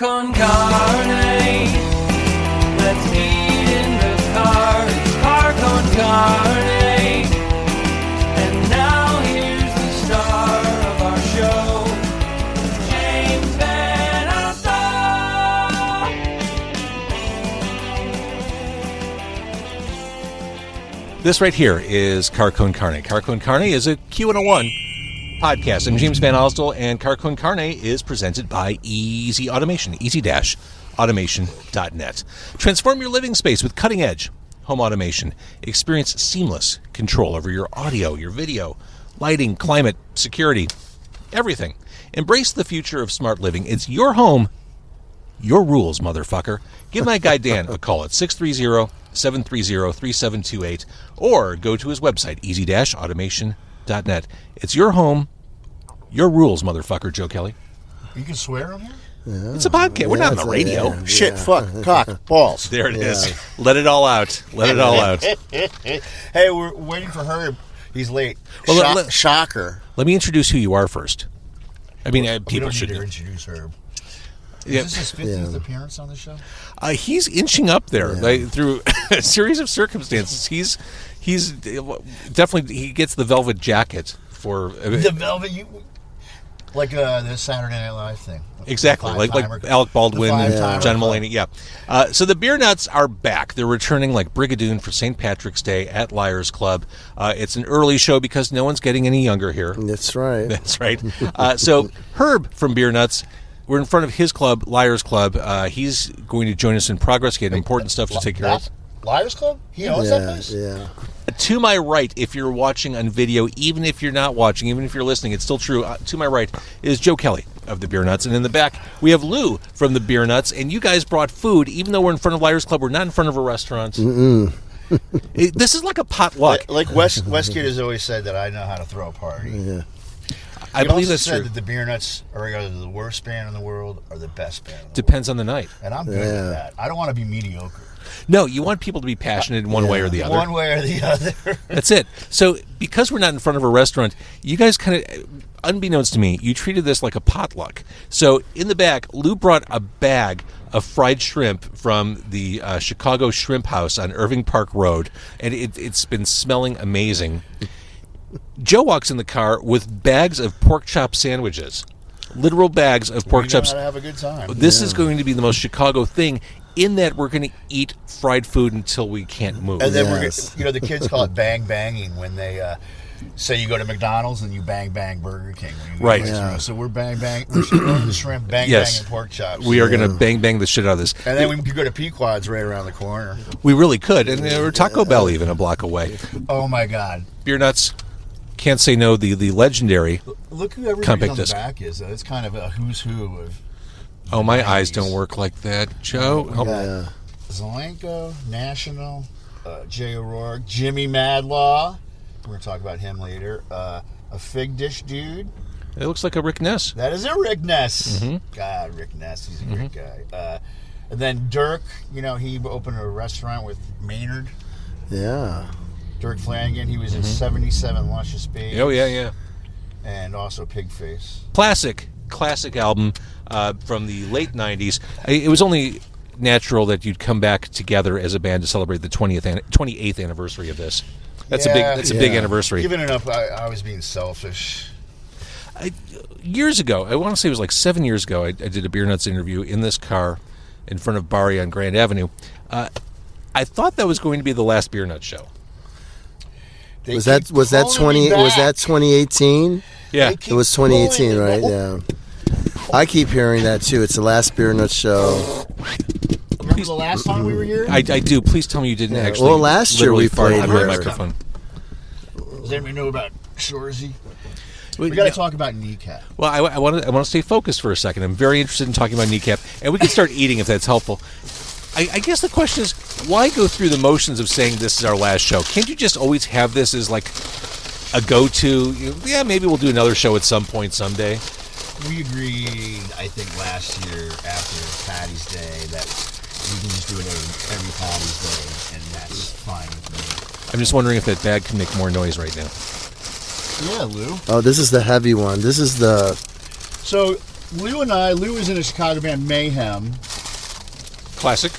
con carne. Let's eat in the car. It's car con carne. And now here's the star of our show, James Van Alstyne. This right here is Car Con Carne. Car Con Carne is a Q101 podcast. I'm James Van Alstyne, and Car Con Carne is presented by Easy Automation, easy-automation.net. Transform your living space with cutting-edge home automation. Experience seamless control over your audio, your video, lighting, climate, security, everything. Embrace the future of smart living. It's your home, your rules, motherfucker. Give my guy Dan a call at 630-730-3728 or go to his website, easy-automation.net. It's your home, your rules, motherfucker, Joe Kelly. You can swear on here? Yeah. It's a podcast. We're not on the radio. Yeah. Shit, fuck, cock, balls. There it is. Let it all out. Let it all out. Hey, we're waiting for Herb. He's late. Well, Shocker. Let me introduce who you are first. I mean, people should should introduce Herb. Yeah. Is this his 50th appearance on the show? He's inching up there through a series of circumstances. He's definitely, he gets the velvet jacket for the velvet. Like the Saturday Night Live thing. Exactly, like Alec Baldwin and John Mulaney. Yeah. So the Beer Nuts are back. They're returning like Brigadoon for St. Patrick's Day at Liars Club. It's an early show because no one's getting any younger here. That's right. That's right. So Herb from Beer Nuts, we're in front of his club, Liars Club. He's going to join us in progress. He had important stuff to take care of. Liars Club? He owns that place? Yeah. To my right, if you're watching on video, even if you're not watching, even if you're listening, it's still true. To my right is Joe Kelly of the Beer Nuts. And in the back, we have Lou from the Beer Nuts. And you guys brought food. Even though we're in front of Liars Club, we're not in front of a restaurant. This is like a potluck. Like Westgate has always said that I know how to throw a party. Yeah. I believe that's said true. That the Beer Nuts are either the worst band in the world or the best band in the Depends on the night. world. And I'm good with that. I don't want to be mediocre. No, you want people to be passionate in one way or the other. One way or the other. That's it. So because we're not in front of a restaurant, you guys kind of, unbeknownst to me, you treated this like a potluck. So in the back, Lou brought a bag of fried shrimp from the Chicago Shrimp House on Irving Park Road, and it's been smelling amazing. Joe walks in the car with bags of pork chop sandwiches. Literal bags of pork chops. We know how to have a good time. This is going to be the most Chicago thing, in that we're going to eat fried food until we can't move. And then the kids call it bang banging when they say you go to McDonald's and you bang bang Burger King. Right. So we're bang bang. We're going to shrimp bang banging pork chops. We are going to bang bang the shit out of this. And then we could go to Pequod's right around the corner. We really could, and or Taco Bell even a block away. Oh my God. Beer Nuts. Can't say no. The legendary. Look who everybody on the back is. It's kind of a who's who of. Oh, my eyes don't work like that, Joe. Zelenko, National, Jay O'Rourke, Jimmy Madlaw. We're going to talk about him later. A Fig Dish dude. It looks like a Rick Ness. That is a Rick Ness. Mm-hmm. God, Rick Ness. He's a great guy. And then Dirk, he opened a restaurant with Maynard. Yeah. Dirk Flanagan. He was in 77 Luscious Babes. Oh, yeah. And also Pigface. Classic album from the late 90s. It was only natural that you'd come back together as a band to celebrate the 28th anniversary of this. That's a big anniversary. Giving it up, I was being selfish. Years ago, I want to say it was like 7 years ago, I did a Beer Nuts interview in this car in front of Barry on Grand Avenue. I thought that was going to be the last Beer Nuts show. Was that 2018? Yeah, it was 2018, right? Yeah. I keep hearing that too. It's the last Beer Nuts show. Remember the last time we were here? I do. Please tell me you didn't actually. Well, last year we played on my microphone. Does anybody know about Shorzy? We got to talk about Kneecap. Well, I want to stay focused for a second. I'm very interested in talking about Kneecap, and we can start eating if that's helpful. I guess the question is, why go through the motions of saying this is our last show? Can't you just always have this as like a go-to? Yeah, maybe we'll do another show at some point someday. We agreed, I think, last year after Patty's Day that we can just do it every Patty's Day, and that's fine with me. I'm just wondering if that bag can make more noise right now. Yeah, Lou. Oh, this is the heavy one. This is the... So, Lou was in a Chicago band, Mayhem. Classic.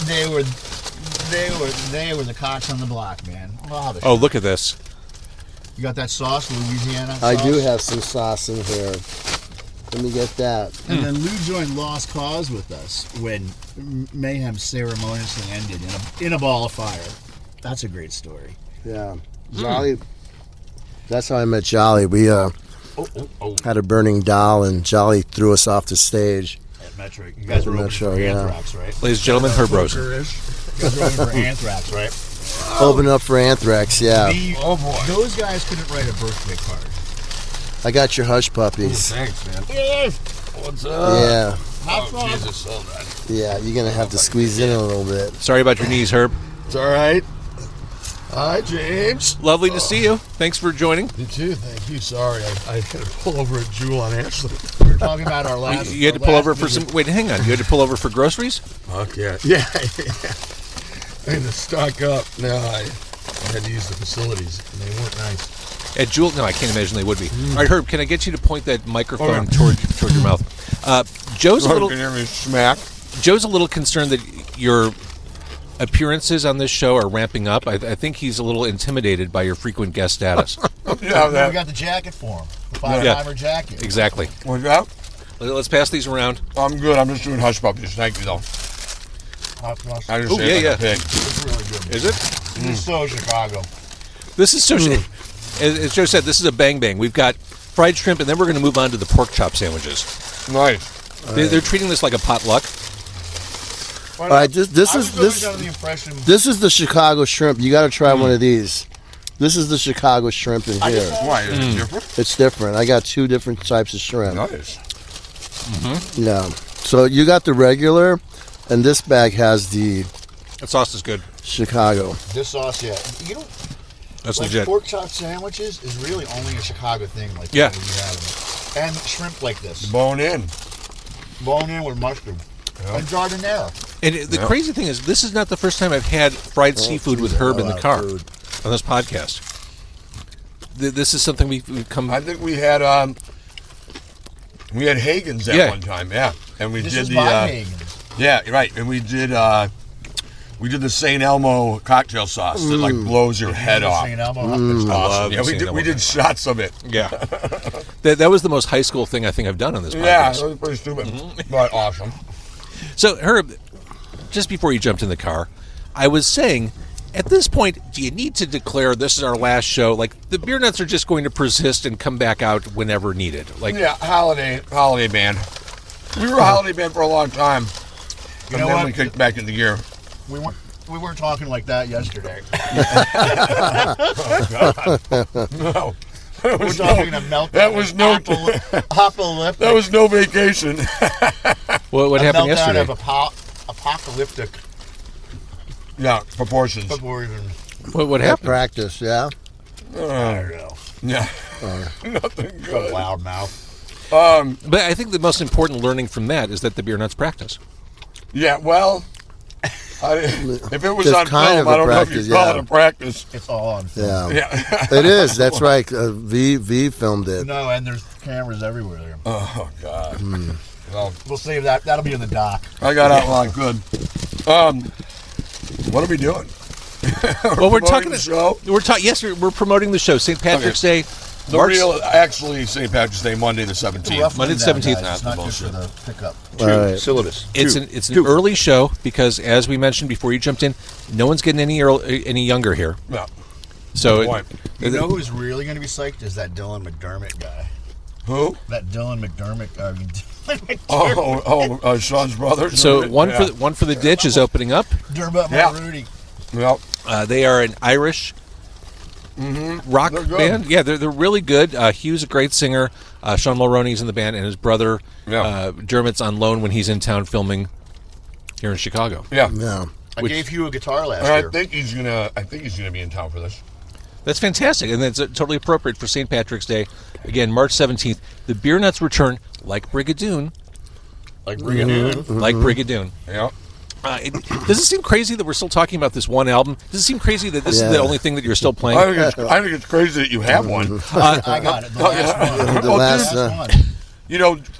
They were the cocks on the block, man. Oh, look at this. You got that sauce, Louisiana sauce? I do have some sauce in here. Let me get that. And then Lou joined Lost Cause with us when Mayhem ceremoniously ended in a ball of fire. That's a great story. Yeah. Jolly. That's how I met Jolly. We had a burning doll, and Jolly threw us off the stage. At Metric. You guys were open for Anthrax, right? Ladies and gentlemen, Herb Rosen. You guys were open for Anthrax, right? Open up for Anthrax, yeah. Those guys couldn't write a birthday card. I got your hush puppies. Thanks, man. Yes. What's up? Yeah. Oh, Jesus, so that. Yeah, you're going to have to squeeze in a little bit. Sorry about your knees, Herb. It's all right. Hi, James. Lovely to see you. Thanks for joining. You too. Thank you. Sorry, I had to pull over at Jewel on Ashley. We were talking about our last. You had to pull over for some. Wait, hang on. You had to pull over for groceries? Okay. Yeah. I had to stock up. No, I had to use the facilities, and they weren't nice. At Jewel? No, I can't imagine they would be. All right, Herb, can I get you to point that microphone toward your mouth? Joe's a little. Can you hear me smack? Joe's a little concerned that your appearances on this show are ramping up. I think he's a little intimidated by your frequent guest status. Yeah, We got the jacket for him. The five-timer jacket. Exactly. What's up? Let's pass these around. I'm good. I'm just doing hush puppies. Thank you, though. I just Ooh, ate yeah, like a pig. It's really good. Is it? This is so Chicago. This is so. As Joe said, this is a bang bang. We've got fried shrimp, and then we're going to move on to the pork chop sandwiches. Nice. They're treating this like a potluck. All right, this is the Chicago shrimp. You got to try one of these. This is the Chicago shrimp in here. Why? Is it different? It's different. I got 2 different types of shrimp. Nice. Yeah. So you got the regular, and this bag has the That sauce is good. Chicago. This sauce, yeah. You know, That's like legit. pork chop sandwiches is really only a Chicago thing. Like Yeah. that you have them. And shrimp like this, Bone in. bone in with mustard and jardinera. And the crazy thing is, this is not the first time I've had fried seafood with Herb in the car on this podcast. This is something we've come. I think we had Hagen's at one time, yeah, and we This did is the by Hagen's. yeah, right, and we did the St. Elmo cocktail sauce that like blows your head off. St. Elmo. It's love awesome. Yeah, the St. Elmo we did shots of it. Yeah, that was the most high school thing I think I've done on this Yeah, podcast. it was pretty stupid, but awesome. So Herb, just before you jumped in the car, I was saying, at this point, do you need to declare this is our last show? Like, the beer nuts are just going to persist and come back out whenever needed. Like, Yeah, holiday band. We were a holiday band for a long time, You and know then what? we kicked back into gear. We weren't talking like that yesterday. No, We're talking a melt. that was no- apocalyptic. that was no vacation. what happened meltdown yesterday? of apocalyptic Yeah, proportions. proportions. What At happened? practice, yeah. I don't know. Yeah, nothing A good. loud mouth. But I think the most important learning from that is that the beer nuts practice. Yeah, well, if it was It's on kind film, of a I don't know if practice, you'd call yeah. it a practice. It's all on film. Yeah. Yeah. It is. That's right. V filmed it. No, and there's cameras everywhere there. Oh God. Well, We'll save that. That'll be in the doc. I got out a lot good. What are we doing? Well, we're Promoting talking the show. Yes, we're promoting the show. St. Patrick's Day. The real, actually, St. Patrick's Day, Monday the 17th. Monday the 17th. It's not just for the pickup. All right. Syllabus. It's an early show because, as we mentioned before you jumped in, no one's getting any younger here. Yeah. So Good point. You know who's really going to be psyched is that Dylan McDermott guy. Who? That Dylan McDermott. Sean's brother. So one Yeah. for the ditch is opening up. Dermot Yeah. Mulrooney. Well, They are an Irish rock They're good. band. Yeah, they're really good. Hugh's a great singer. Sean Mulroney's in the band, and his brother Dermot's on loan when he's in town filming here in Chicago. yeah. Yeah. I gave Hugh a guitar last And I year. think he's gonna be in town for this. That's fantastic, and that's totally appropriate for St. Patrick's Day. Again, March 17th. The beer nuts return like Brigadoon. Like Brigadoon. Like Brigadoon. Yeah. Does it seem crazy that we're still talking about this one album? Does it seem crazy that this is the only thing that you're still playing? I think it's crazy that you have one. I got it. The last one. The last, one.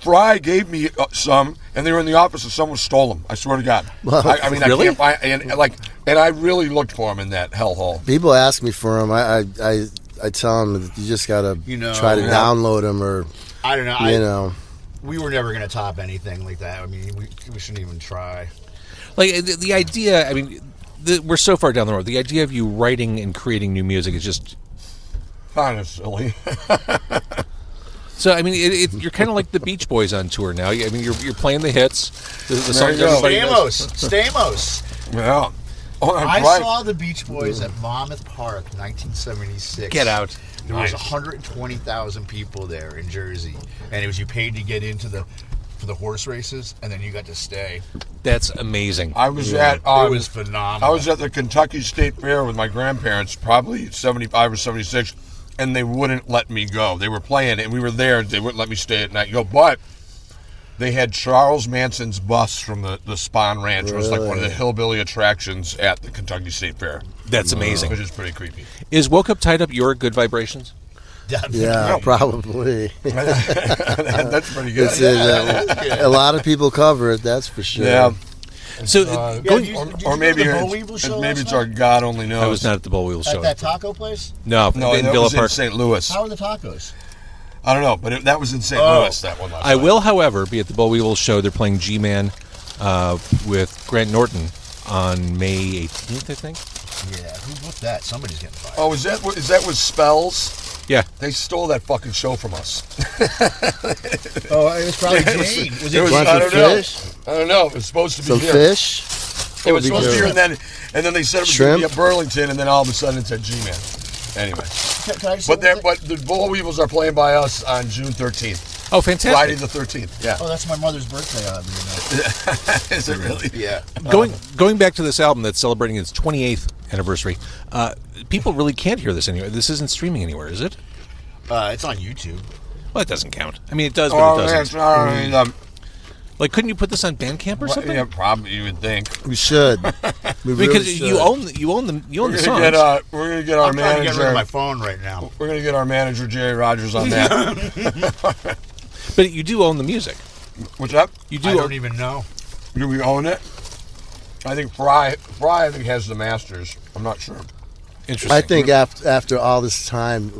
Fry gave me some, and they were in the office, and someone stole them. I swear to God. I mean, really? I can't find, and I really looked for them in that hellhole. People ask me for them. I tell them that you just gotta try to download them, or I don't know. We were never going to top anything like that. I mean, we shouldn't even try. Like the idea. I mean, we're so far down the road. The idea of you writing and creating new music is just kind of silly. So I mean, you're kind of like the Beach Boys on tour now. I mean, you're playing the hits, the songs everybody knows. Stamos. Yeah. I saw the Beach Boys at Monmouth Park, 1976. Get out. There was 120,000 people there in Jersey, and it was you paid to get into for the horse races, and then you got to stay. That's amazing. I was it was phenomenal. I was at the Kentucky State Fair with my grandparents, probably 75 or 76, and they wouldn't let me go. They were playing, and we were there. They wouldn't let me stay at night. But they had Charles Manson's bus from the Spahn Ranch. It was like one of the hillbilly attractions at the Kentucky State Fair. That's amazing. Which is pretty creepy. Is Woke Up Tied Up your Good Vibrations? Yeah, probably. That's pretty good. A lot of people cover it, that's for sure. Yeah. So, or maybe it's our God only knows. I was not at the Boll Weevil show. At that taco place? No, in Villa was Park. in St. Louis. How are the tacos? I don't know, but that was in St. Louis, that one last I night. will, however, be at the Boll Weevil show. They're playing G-Man with Grant Norton on May 18th, I think. Yeah, who booked that? Somebody's getting fired. Oh, is that with Spells? Yeah. They stole that fucking show from us. Oh, it was probably Jane. Was it I don't know. Fish? I don't know. It was supposed to be Some here. fish? It was supposed to be here, and then they said it was going to be at Burlington, and then all of a sudden it's at G-Man. Anyway. But the Boll Weevils are playing by us on June 13th. Oh, fantastic. Friday the 13th, yeah. Oh, that's my mother's birthday. Is it really? Yeah. Going back to this album that's celebrating its 28th anniversary, people really can't hear this anywhere. This isn't streaming anywhere, is it? It's on YouTube. Well, it doesn't count. I mean, it does, but it doesn't. Like, couldn't you put this on Bandcamp or something? Yeah, probably you would think. We should. We really Because should. you own the songs. We're gonna get our I'm trying to get rid manager. of my phone right now. We're gonna get our manager Jerry Rogers on that. But you do own the music. What's up? You do. I don't even know. Do we own it? I think Fry I think has the masters. I'm not sure. Interesting. I think after all this time,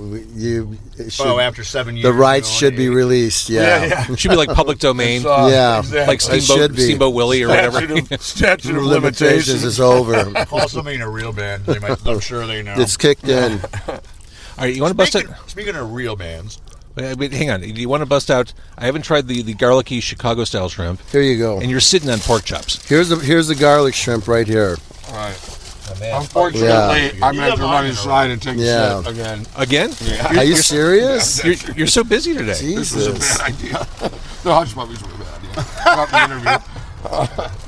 After 7 years. the rights should be released. Yeah. It should be like public domain, Yeah. exactly. like Steamboat Willie or whatever. Statute of Limitations is over. Call somebody in a real band. I'm sure they know. It's kicked in. All right, you want to bust out? Speaking of real bands. Wait, hang on. Do you want to bust out? I haven't tried the garlicky Chicago style shrimp. Here you go. And you're sitting on pork chops. Here's the garlic shrimp right here. All right. Unfortunately, I'm going to have to run inside and take a shit again. Again? Yeah. Are you serious? You're so busy today. This was a Jesus. bad idea. The hush puppies were a bad idea. Not the interview.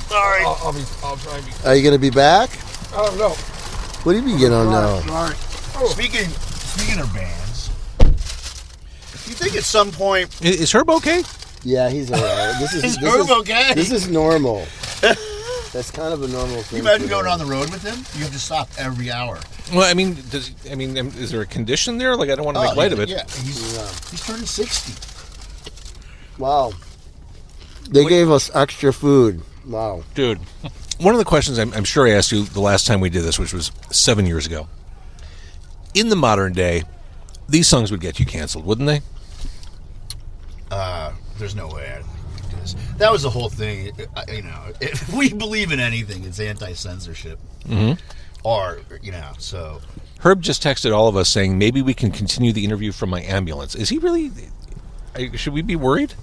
Sorry. I'll try and be. Are you going to be back? I don't know. What do you mean you don't know? Sorry. Speaking of bands, do you think at some point Is Herb okay? Yeah, he's all right. is Herb okay? This is normal. That's kind of a normal thing. You imagine going on the road with him? You have to stop every hour. Well, I mean, is there a condition there? Like, I don't want to make light of it. Yeah, he's turning 60. Wow. They gave us extra food. Wow. Dude, one of the questions I'm sure I asked you the last time we did this, which was 7 years ago. In the modern day, these songs would get you canceled, wouldn't they? There's no way I could do this. That was the whole thing. If we believe in anything, it's anti-censorship. Mm-hmm. Or, so. Herb just texted all of us saying maybe we can continue the interview from my ambulance. Is he really? Should we be worried?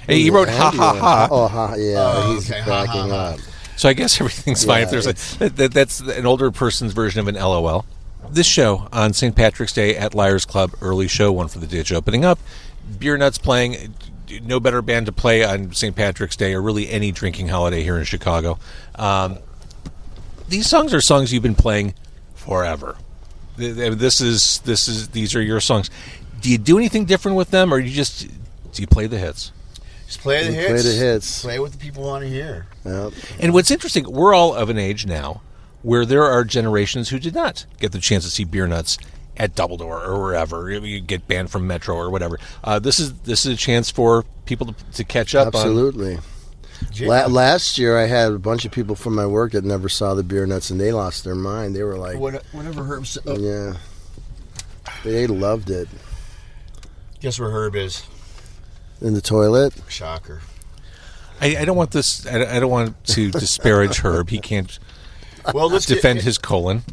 Hey, he wrote ha ha ha. Oh, yeah, he's okay. backing up. So I guess everything's fine. If there's that's an older person's version of an LOL. This show on St. Patrick's Day at Liars Club, early show, one for the ditch opening up. Beer Nuts playing. No better band to play on St. Patrick's Day or really any drinking holiday here in Chicago. These songs are songs you've been playing forever. These are your songs. Do you do anything different with them, or do you play the hits? Just play the hits. Play the hits. Play what the people want to hear. Yep. And what's interesting, we're all of an age now where there are generations who did not get the chance to see Beer Nuts at Dumbledore or wherever. You get banned from Metro or whatever. This is a chance for people to catch up. Absolutely. Last year, I had a bunch of people from my work that never saw the beer nuts, and they lost their mind. They were like, Whatever Herb said. Oh. yeah, they loved it. Guess where Herb is? In the toilet. Shocker. I don't want this. I don't want to disparage Herb. He can't Let's defend his colon.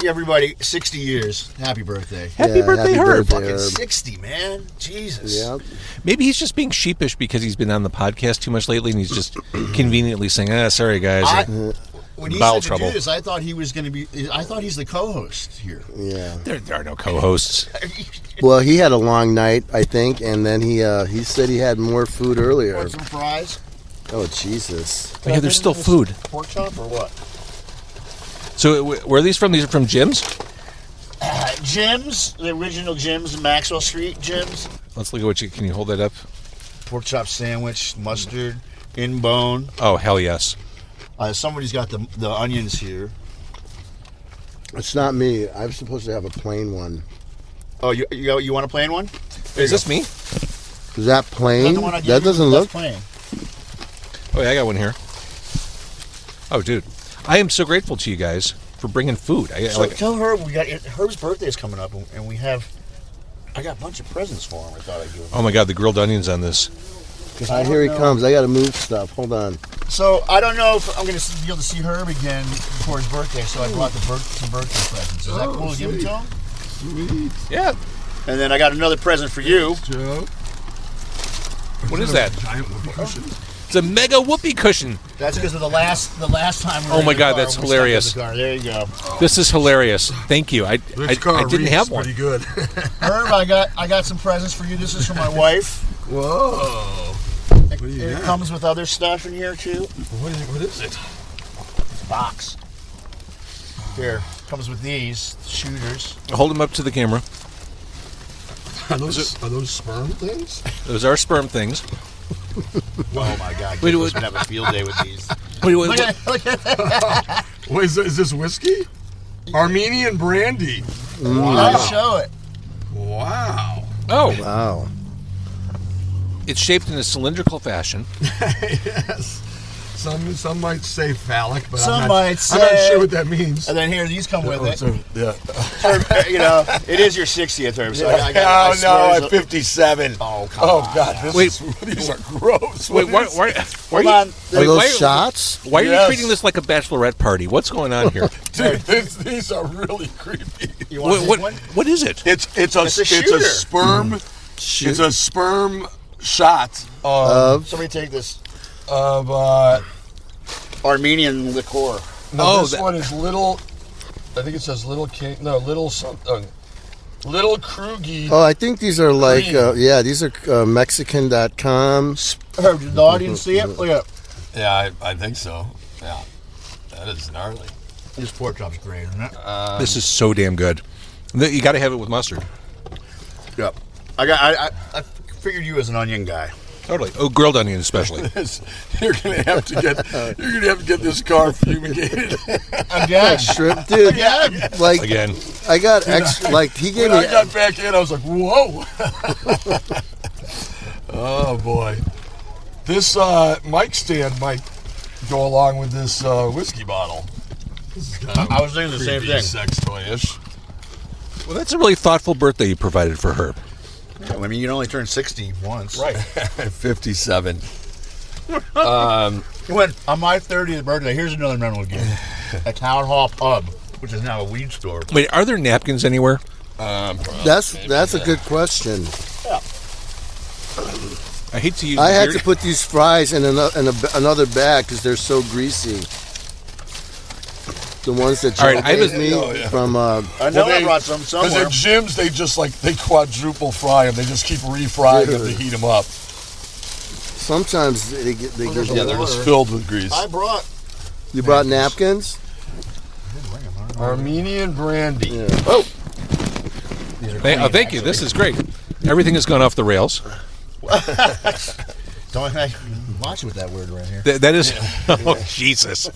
Everybody, 60 years. Happy birthday. Happy birthday, Herb. Fucking Herb. 60, man. Jesus. Yep. Maybe he's just being sheepish because he's been on the podcast too much lately, and he's just conveniently saying, "Sorry, guys." When he Bowel said trouble. to do this, I thought he was going to be. I thought he's the co-host here. Yeah. There are no co-hosts. Well, he had a long night, I think, and then he said he had more food earlier. Want some fries? Oh, Jesus. Yeah, there's still food. Pork chop or what? So, where are these from? These are from Jim's? Jim's, the original Jim's, Maxwell Street Jim's. Let's look at what you... Can you hold that up? Pork chop sandwich, mustard, in bone. Oh, hell yes. Somebody's got the onions here. It's not me. I'm supposed to have a plain one. Oh, you want a plain one? Is this me? Is that plain? Is that the one I gave That you? doesn't That's look... plain. Oh, yeah, I got one here. Oh, dude. I am so grateful to you guys for bringing food. Tell Herb Herb's birthday is coming up, and I got a bunch of presents for him. I thought I'd give him. Oh, my God, the grilled onions on this. Here he comes. I got to move stuff. Hold on. So I don't know if I'm going to be able to see Herb again before his birthday, so I brought some birthday presents. Is that cool to give them to him? Sweet. Yeah. And then I got another present for you. Joe. What is that? Giant whoopee cushion. It's a mega whoopee cushion. That's because of the last time. We were Oh in my the God, car, that's we stuck hilarious. in the car. There you go. This is hilarious. Thank you. I didn't have one. Pretty good. Herb, I got some presents for you. This is for my wife. Whoa. It comes with other stuff in here too. What is it? It's a box. Here, comes with these shooters. Hold them up to the camera. Are those sperm things? Those are sperm things. Oh my God! Wait, We're gonna have a field day with these. Wait, Look at that. Wait, is this whiskey? Armenian brandy. Let's show it. Wow. Oh, Wow. it's shaped in a cylindrical fashion. Yes. Some might say phallic, but Some I'm might not say- sure what that means. And then here, these come with it. Yeah. Herb, it is your 60th, Herb. So I Oh swear no, it's I'm 57. Oh, come Oh on. God, these are gross. Wait, What is- why Hold on. Are those why- shots? are you Yes. treating this like a bachorette party? What's going on here? Dude, these are really creepy. You want what, this one? what is it? It's a a shooter. sperm. Shoot. It's a sperm shot Somebody take this of Armenian liqueur. no, this one is little. I think it says little king. No, little something. Little Krugy. Oh, I think these are like, Green. these are Mexican.com. Herb, did the audience see it? Look at it. Yeah, I think so. Yeah, that is gnarly. This pork chop's great, isn't it? This is so damn good. You got to have it with mustard. Yep. I figured you as an onion guy. Totally. Oh, grilled onion especially. You're gonna have to get this car fumigated. Again. Shrimp, dude. Again. Like, Again. I got extra. Like, he gave When me. I got back in, I was like, whoa. Oh boy. This mic stand might go along with this whiskey bottle. This is kind of I was thinking the same creepy thing. Sex toy-ish. Well, that's a really thoughtful birthday you provided for Herb. I mean, you can only turn 60 once. Right. 57. When on my 30th birthday, here's another memorable gift. A Town Hall pub, which is now a weed store. Wait, are there napkins anywhere? That's a good question. I hate to use. I had weird- to put these fries in another bag because they're so greasy. The ones that All Joe right, I gave was- me oh, yeah. from. I know I brought some Because somewhere. at gyms, they quadruple fry them. They just keep refrying them to Dude. heat them up. Sometimes they get. Yeah, they're just filled with grease. I brought. You brought napkins? Armenian brandy. Yeah. Oh. These are clean, thank you. This is great. Everything has gone off the rails. Don't watch it with that word right here. That is. Oh, Jesus.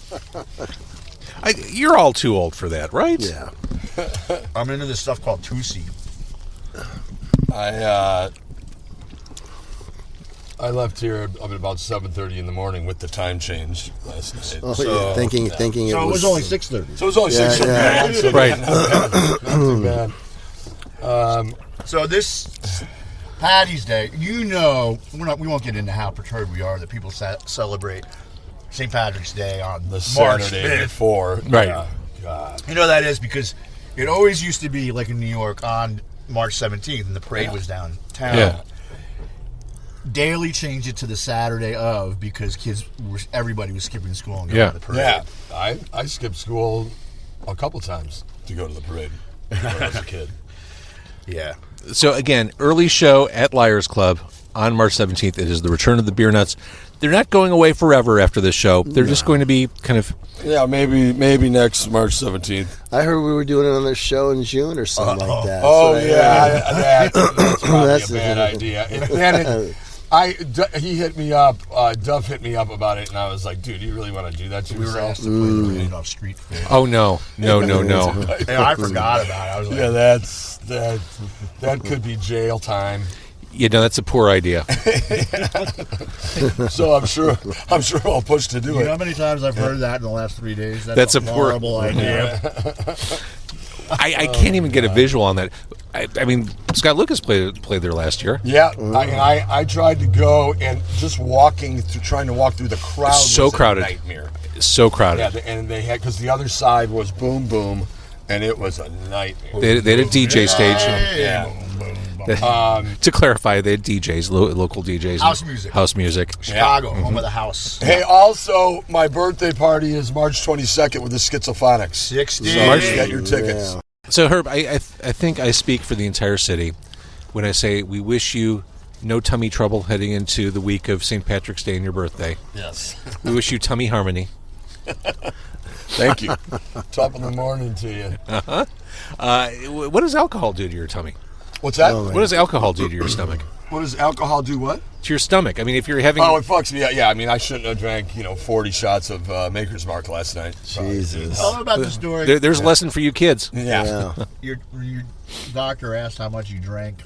You're all too old for that, right? Yeah. I'm into this stuff called Tusi. I left here at about 7:30 in the morning with the time change last night. Oh, yeah. Thinking it So it was only 6:30. So it was only 6:30. yeah. Right. Not too bad. So this Patty's Day, we won't get into how perturbed we are that people celebrate St. Patrick's Day on The March Saturday 5th. before. Right. Yeah. God. You know that is because it always used to be like in New York on March 17th and the parade was downtown. Yeah. Daily changed it to the Saturday of because everybody was skipping school and going Yeah. to the parade. Yeah. I skipped school a couple times to go to the parade when I was a kid. Yeah. So again, early show at Liars Club on March 17th. It is the return of the Beer Nuts. They're not going away forever after this show. They're just going to be kind of... Yeah, maybe next March 17th. I heard we were doing another show in June or something like that. Oh, So, yeah. That's probably That's a bad idea. And then he hit me up, Duff hit me up about it, and I was like, dude, you really want to do that to We were yourself? asked to play the parade off Street Fair. Oh, no. No. And I forgot about it. I was like, Yeah, that could be jail time. Yeah, no, that's a poor idea. So I'm sure I'll push to do you know how it. many times I've heard that in the last 3 days? That's a poor- horrible idea. I can't even get a visual on that. I mean, Scott Lucas played there last year. Yeah, I tried to go, and just trying to walk through the crowd So was crowded. a nightmare. So crowded. Yeah, and they had, because the other side was boom boom, and it was a nightmare. They had a DJ stage. Yeah. To clarify, they had DJs, local DJs. House music. House music. Chicago, home of the house. Hey, also, my birthday party is March 22nd with the Schizophonics. 60. So March- get your tickets. Yeah. So, Herb, I think I speak for the entire city when I say we wish you no tummy trouble heading into the week of St. Patrick's Day and your birthday. Yes. We wish you tummy harmony. Thank you. Top of the morning to you. What does alcohol do to your tummy? What's that? What does alcohol do to your stomach? What does alcohol do? What? To your stomach. I mean, if you're having... Oh, it fucks me. Yeah, I mean, I shouldn't have drank 40 shots of Maker's Mark last night. Jesus. Tell them about the story. there's a lesson for you kids. Yeah. Your doctor asked how much you drank,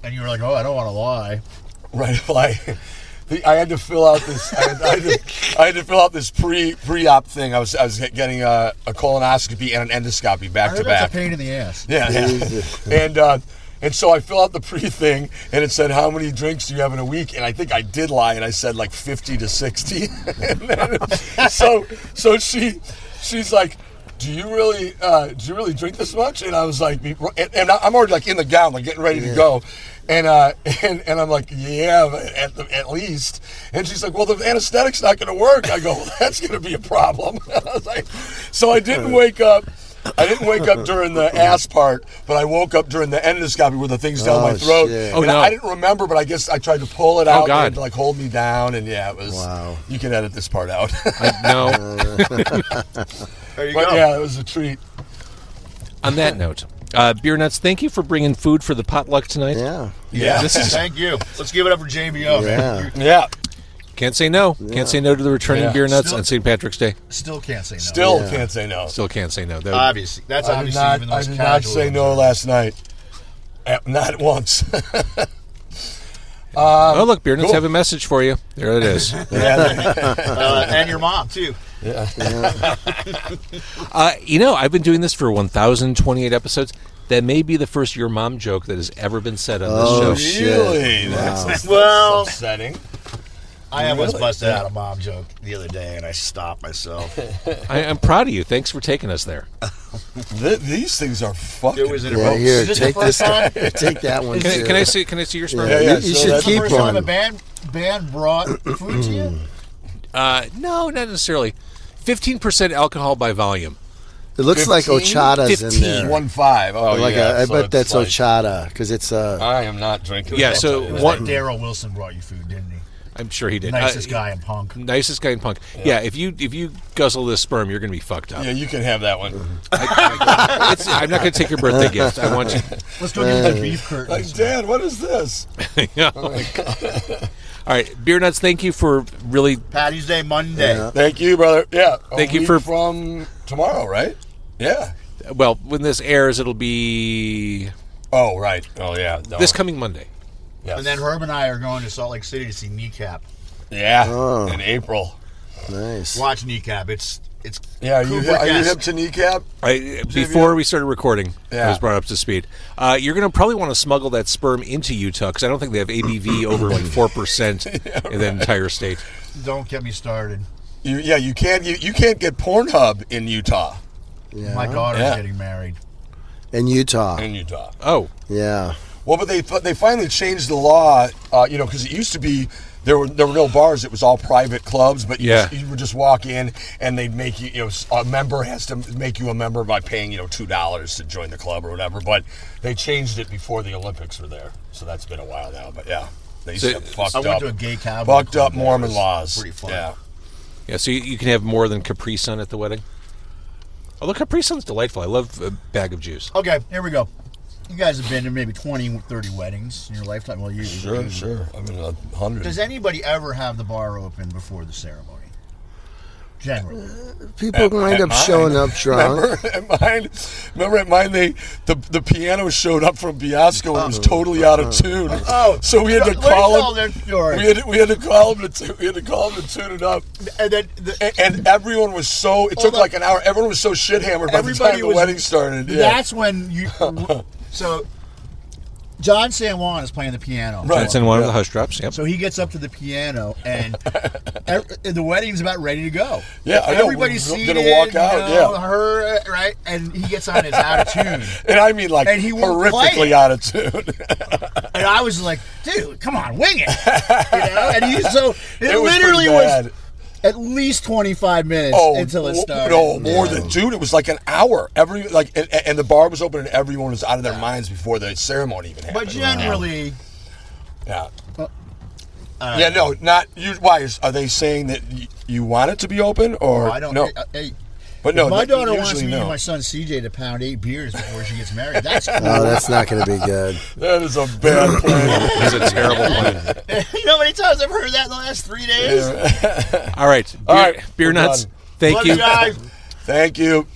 and you were like, "Oh, I don't want to lie." Right. Like, I had to fill out this. I had to fill out this pre-op thing. I was getting a colonoscopy and an endoscopy back I to heard back. that's a pain in the ass. Yeah. And so I fill out the pre-thing, and it said, how many drinks do you have in a week? And I think I did lie, and I said like 50 to 60. And then, so she's like, do you really drink this much? And I was like, and I'm already like in the gown, like getting ready to go. And I'm like, yeah, at least. And she's like, well, the anesthetic's not going to work. I go, well, that's going to be a problem. I was like, so I didn't wake up. During the ass part, but I woke up during the endoscopy where the thing's down my throat. Shit. Oh, And no. I didn't remember, but I guess I tried to pull it out God. and like hold me down, and yeah, it was. Wow. You can edit this part out. No. There you But go. yeah, it was a treat. On that note, Beer Nuts, thank you for bringing food for the potluck tonight. Yeah. Yeah. This is... Thank you. Let's give it up for JBO, man. Yeah. Yeah. Can't say no. Can't say no to the returning Yeah. Beer Nuts Still- on St. Patrick's Day. Still can't say no. Still Yeah. can't say no. Still can't say no. That would- Obviously. That's I did obviously not. even the I most did not casual say no observer. last night. Not once. Oh, look, Beer Nuts cool. have a message for you. There it is. Yeah. And your mom, too. I've been doing this for 1,028 episodes. That may be the first Your Mom joke that has ever been said on this Oh, show. shit. Really? Wow. That's Well- upsetting. I almost Really? busted out a mom joke the other day, and I stopped myself. I'm proud of you. Thanks for taking us there. These things are fucking. It was in a Yeah, row. here, Is this the take first this. time? Take that one. Can too. I see your sperm? Yeah, You so should that's the keep First time a one. band brought food to you? No, not necessarily. 15% alcohol by volume. It looks like 15? horchata's in 15. there. 1.5. Oh, Like yeah. I so bet it's that's like, horchata because it's I am not drinking. Yeah, that. so It was one- like Daryl Wilson brought you food, didn't he? I'm sure he did. Nicest guy in punk. Nicest guy in punk. Yeah, if you guzzle this sperm, you're going to be fucked up. Yeah, you can have that one. I'm not going to take your birthday gift. I want you. Let's go get the beef Like, curtains. Dad, what is this? Yeah. All right, Beer Nuts, thank you for really. Patty's Day Monday. Yeah. Thank you, brother. Yeah. Thank you week for- from tomorrow, right? Yeah. well, when this airs, it'll be Oh, right. Oh, yeah. No. this coming Monday. Yes. And then Herb and I are going to Salt Lake City to see Kneecap. Yeah, Oh. in April. Nice. Watch Kneecap. It's Yeah, are you Kubrick-esque. hip to Kneecap? Before we started recording, I Yeah. was brought up to speed. You're going to probably want to smuggle that sperm into Utah because I don't think they have ABV over like 4% in the entire state. Don't get me started. You can't get Pornhub in Utah. Yeah. My daughter's Yeah. getting married. In Utah. In Utah. Oh, Yeah. Well, but they finally changed the law, because it used to be there were no bars. It was all private clubs, but you would just walk in and they'd make you, a member has to make you a member by paying, $2 to join the club or whatever. But they changed it before the Olympics were there, so that's been a while now. But yeah, they used to have fucked I up, went to a gay cowboy fucked club up there. Mormon It was laws. pretty fun. Yeah. yeah. So you can have more than Capri Sun at the wedding. Although Capri Sun's delightful. I love a bag of juice. Okay, here we go. You guys have been to maybe 20, 30 weddings in your lifetime. Well, you Sure. I mean, 100. Does anybody ever have the bar open before the ceremony? Generally. People wind up showing up drunk. Remember at mine, the piano showed up from Biasco and it was totally out of tune. Oh, so we had to let me call tell him. that story. We had to call him to tune it up. And then And everyone was so. It took on. like an hour. Everyone was so shit hammered by the Everybody time the was- wedding started. Yeah. that's when you. So, John San Juan is playing the piano. Right. That's in one of the hush drops. Yep. So he gets up to the piano, and the wedding's about ready to go. Yeah, I know. Everybody's We're seated. gonna walk out, yeah. Her right, and he gets on his out of tune, And I mean, like, And he won't play horrifically it. out of tune. and I was like, "Dude, come on, wing it!" And he's so it was literally pretty bad. was at least 25 minutes until it started. No, more than, dude, it was like an hour. And the bar was open and everyone was out of their minds before the ceremony even happened. But generally, Yeah. Yeah, no, not you. Why are they saying that you want it to be open or I don't. no? But no, my daughter usually wants me no. and my son CJ to pound 8 beers before she gets married. That's cool. Oh, that's not going to be good. That is a bad plan. It's a terrible plan. You know how many times I've heard that in the last 3 days? All right. All right, Beer we're nuts. done. Thank Love you. you guys. Thank you.